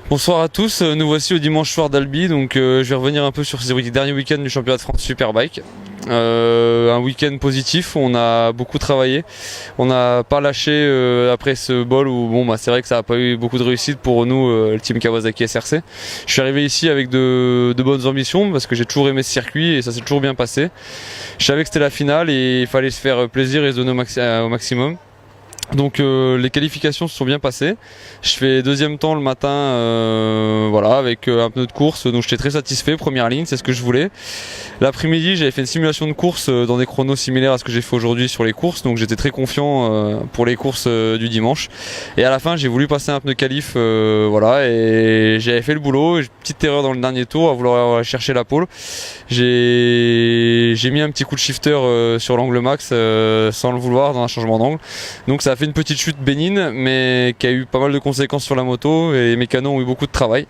Bonsoir à tous, nous voici au dimanche soir d'Albi, donc je vais revenir un peu sur ces derniers week-ends du championnat de France Superbike. Un week-end positif, on a beaucoup travaillé, on n'a pas lâché après ce bol où c'est vrai que ça n'a pas eu beaucoup de réussite pour nous, le team Kawasaki SRC. Je suis arrivé ici avec de bonnes ambitions parce que j'ai toujours aimé ce circuit et ça s'est toujours bien passé. Je savais que c'était la finale et il fallait se faire plaisir et se donner au maximum. Donc les qualifications se sont bien passées. Je fais deuxième temps le matin avec un pneu de course, donc j'étais très satisfait, première ligne, c'est ce que je voulais. L'après-midi j'avais fait une simulation de course dans des chronos similaires à ce que j'ai fait aujourd'hui sur les courses, donc j'étais très confiant pour les courses du dimanche. Et à la fin j'ai voulu passer un pneu qualif et j'avais fait le boulot. Petite erreur dans le dernier tour à vouloir chercher la pole. J'ai mis un petit coup de shifter sur l'angle max sans le vouloir dans un changement d'angle. Donc ça a fait une petite chute bénigne mais qui a eu pas mal de conséquences sur la moto et les mécanos ont eu beaucoup de travail.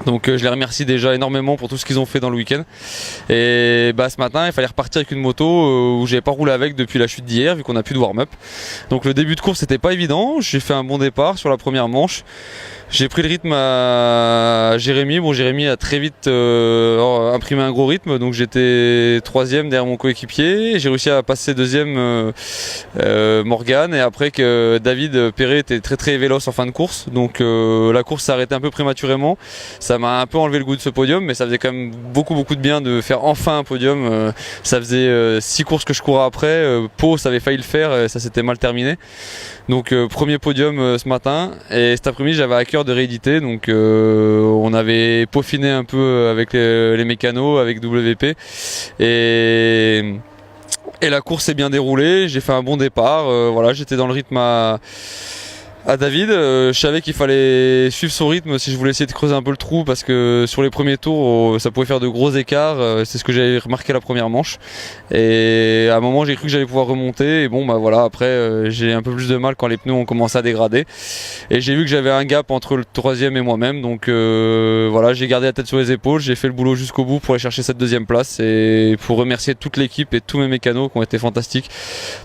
Donc je les remercie déjà énormément pour tout ce qu'ils ont fait dans le week-end. Et ce matin il fallait repartir avec une moto où j'avais pas roulé avec depuis la chute d'hier vu qu'on a plus de warm-up. Donc le début de course c'était pas évident, j'ai fait un bon départ sur la première manche. J'ai pris le rythme à Jérémy. Jérémy a très vite imprimé un gros rythme, donc j'étais troisième derrière mon coéquipier. J'ai réussi à passer deuxième Morgan, et après que David Perret était très véloce en fin de course. Donc la course s'est arrêtée un peu prématurément. Ça m'a un peu enlevé le goût de ce podium, mais ça faisait quand même beaucoup de bien de faire enfin un podium. Ça faisait 6 courses que je courais après. Pau, ça avait failli le faire, ça s'était mal terminé. Donc premier podium ce matin, et cet après-midi j'avais à cœur de rééditer, donc on avait peaufiné un peu avec les mécanos, avec WP, et la course s'est bien déroulée. J'ai fait un bon départ, j'étais dans le rythme à David. Je savais qu'il fallait suivre son rythme si je voulais essayer de creuser un peu le trou, parce que sur les premiers tours ça pouvait faire de gros écarts. C'est ce que j'avais remarqué la première manche, et à un moment j'ai cru que j'allais pouvoir remonter, et après j'ai un peu plus de mal quand les pneus ont commencé à dégrader, et j'ai vu que j'avais un gap entre le troisième et moi-même. Donc j'ai gardé la tête sur les épaules, j'ai fait le boulot jusqu'au bout pour aller chercher cette deuxième place, et pour remercier toute l'équipe et tous mes mécanos qui ont été fantastiques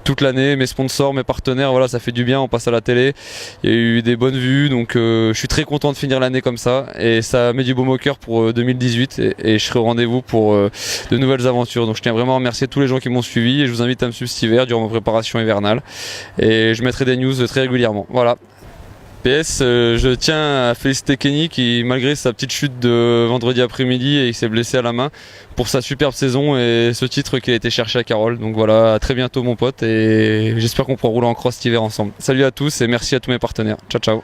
toute l'année, mes sponsors, mes partenaires. Ça fait du bien, on passe à la télé. Il y a eu des bonnes vues, donc je suis très content de finir l'année comme ça, et ça met du baume au cœur pour 2018, et je serai au rendez-vous pour de nouvelles aventures. Donc je tiens vraiment à remercier tous les gens qui m'ont suivi, et je vous invite à me suivre cet hiver durant ma préparation hivernale, et je mettrai des news très régulièrement. Voilà. PS, je tiens à féliciter Kenny qui, malgré sa petite chute de vendredi après-midi et qui s'est blessé à la main, pour sa superbe saison et ce titre qu'il a été cherché à Carole. Donc voilà, à très bientôt mon pote, et j'espère qu'on pourra rouler en cross cet hiver ensemble. Salut à tous et merci à tous mes partenaires. Ciao ciao.